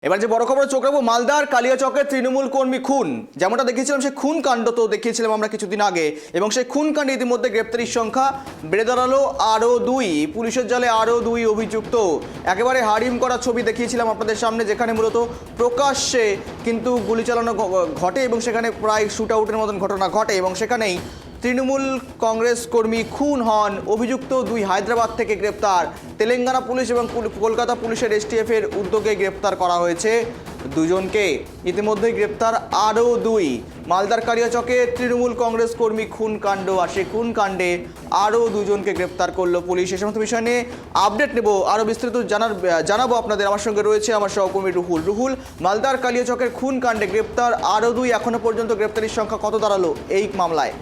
এবার যে বড় খবর চোখ রাখবো মালদার কালিয়াচকের তৃণমূল কর্মী খুন, যেমনটা দেখিয়েছিলাম সেই খুন কাণ্ড তো দেখিয়েছিলাম আমরা কিছুদিন আগে, এবং সেই খুন কাণ্ডে ইতিমধ্যে গ্রেপ্তারির সংখ্যা বেড়ে দাঁড়ালো আরও 2। পুলিশের জালে আরও 2 অভিযুক্ত। একেবারে হারিম করা ছবি দেখিয়েছিলাম আপনাদের সামনে, যেখানে মূলত প্রকাশ্যে কিন্তু গুলি চালানো ঘটে এবং সেখানে প্রায় শুট আউটের মতন ঘটনা ঘটে, এবং সেখানেই তৃণমূল কংগ্রেস কর্মী খুন হন। অভিযুক্ত 2 হায়দ্রাবাদ থেকে গ্রেপ্তার। তেলেঙ্গানা পুলিশ এবং কলকাতা পুলিশের এসটিএফের উদ্যোগে গ্রেপ্তার করা হয়েছে দুজনকে। ইতিমধ্যেই গ্রেপ্তার আরও 2। মালদার কালিয়াচকে তৃণমূল কংগ্রেস কর্মী খুন কাণ্ড, আর সেই খুন কাণ্ডে আরও 2 জনকে গ্রেপ্তার করলো পুলিশ। এ সমস্ত বিষয় নিয়ে আপডেট নেব, আরও বিস্তারিত জানাবো আপনাদের। আমার সঙ্গে রয়েছে আমার সহকর্মী রুহুল। মালদার কালিয়াচকের খুন কাণ্ডে গ্রেপ্তার আরও 2। এখনো পর্যন্ত গ্রেপ্তারির সংখ্যা কত দাঁড়ালো এই মামলায়?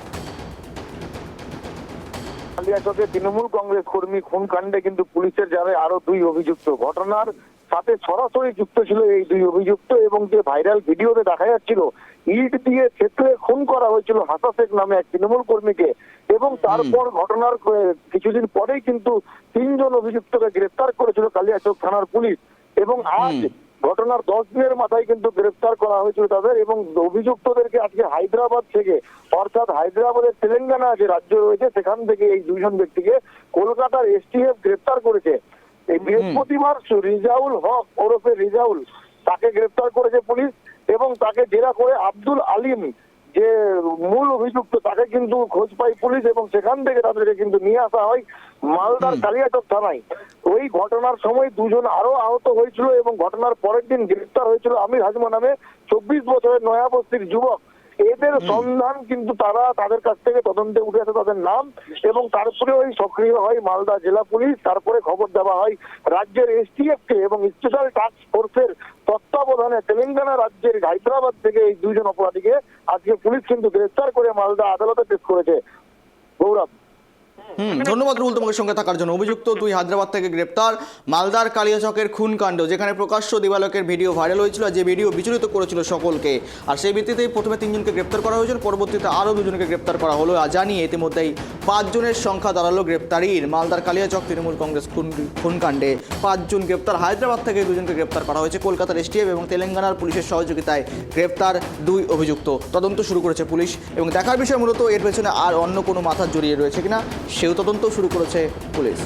কালিয়াচকে তৃণমূল কংগ্রেস কর্মী খুন কাণ্ডে কিন্তু পুলিশের জালে আরো 2 অভিযুক্ত। ঘটনার সাথে সরাসরি যুক্ত ছিল এই 2 অভিযুক্ত, এবং যে ভাইরাল ভিডিওতে দেখা যাচ্ছিল ইট দিয়ে থেতলে খুন করা হয়েছিল হাসা শেখ নামে এক তৃণমূল কর্মীকে, এবং তারপর ঘটনার কিছুদিন পরেই কিন্তু 3 জন অভিযুক্তকে গ্রেফতার করেছিল কালিয়াচক থানার পুলিশ। এবং আজ ঘটনার 10 দিনের মাথায় কিন্তু গ্রেফতার করা হয়েছিল তাদের, এবং অভিযুক্তদেরকে আজকে হায়দ্রাবাদ থেকে, অর্থাৎ হায়দ্রাবাদের তেলেঙ্গানা যে রাজ্য রয়েছে সেখান থেকে এই 2 জন ব্যক্তিকে কলকাতার এসটিএফ গ্রেফতার করেছে। এই বৃহস্পতিবার রিজাউল হক ওরফে রিজাউল তাকে গ্রেফতার করেছে পুলিশ, এবং তাকে জেরা করে আব্দুল আলিম যে মূল অভিযুক্ত তাকে কিন্তু খোঁজ পায় পুলিশ, এবং সেখান থেকে তাদেরকে কিন্তু নিয়ে আসা হয় মালদার কালিয়াচক থানায়। ওই ঘটনার সময় 2 জন আরো আহত হয়েছিল, এবং ঘটনার পরের দিন গ্রেফতার হয়েছিল আমির হাজমা নামে 24 বছরের নয়াবস্তির যুবক। এদের সন্ধান কিন্তু তাদের কাছ থেকে তদন্তে উঠে আসে তাদের নাম, এবং তারপরে ওই সক্রিয় হয় মালদা জেলা পুলিশ। তারপরে খবর দেওয়া হয় রাজ্যের এসটিএফ কে, এবং স্পেশাল টাস্ক ফোর্সের তত্ত্বাবধানে তেলেঙ্গানা রাজ্যের হায়দ্রাবাদ থেকে এই 2 জন অপরাধীকে আজকে পুলিশ কিন্তু গ্রেফতার করে মালদা আদালতে পেশ করেছে। গৌরব, ধন্যবাদ রুহুল তোমাকে সঙ্গে থাকার জন্য। অভিযুক্ত 2 হায়দ্রাবাদ থেকে গ্রেপ্তার। মালদার কালিয়াচকের খুন কাণ্ড, যেখানে প্রকাশ্য দিবালোকের ভিডিও ভাইরাল হয়েছিল, যে ভিডিও বিচলিত করেছিল সকলকে, আর সেই ভিত্তিতেই প্রথমে 3 জনকে গ্রেপ্তার করা হয়েছিল, পরবর্তীতে আরও 2 জনকে গ্রেপ্তার করা হলো। আর জানিয়ে ইতিমধ্যেই 5 জনের সংখ্যা দাঁড়ালো গ্রেপ্তারির। মালদার কালিয়াচক তৃণমূল কংগ্রেস খুন কাণ্ডে 5 জন গ্রেপ্তার। হায়দ্রাবাদ থেকে 2 জনকে গ্রেপ্তার করা হয়েছে। কলকাতার এসটিএফ এবং তেলেঙ্গানার পুলিশের সহযোগিতায় গ্রেপ্তার 2 অভিযুক্ত। তদন্ত শুরু করেছে পুলিশ, এবং দেখার বিষয় মূলত এর পেছনে আর অন্য কোনো মাথা জড়িয়ে রয়েছে কিনা সেও তদন্ত শুরু করেছে পুলিশ।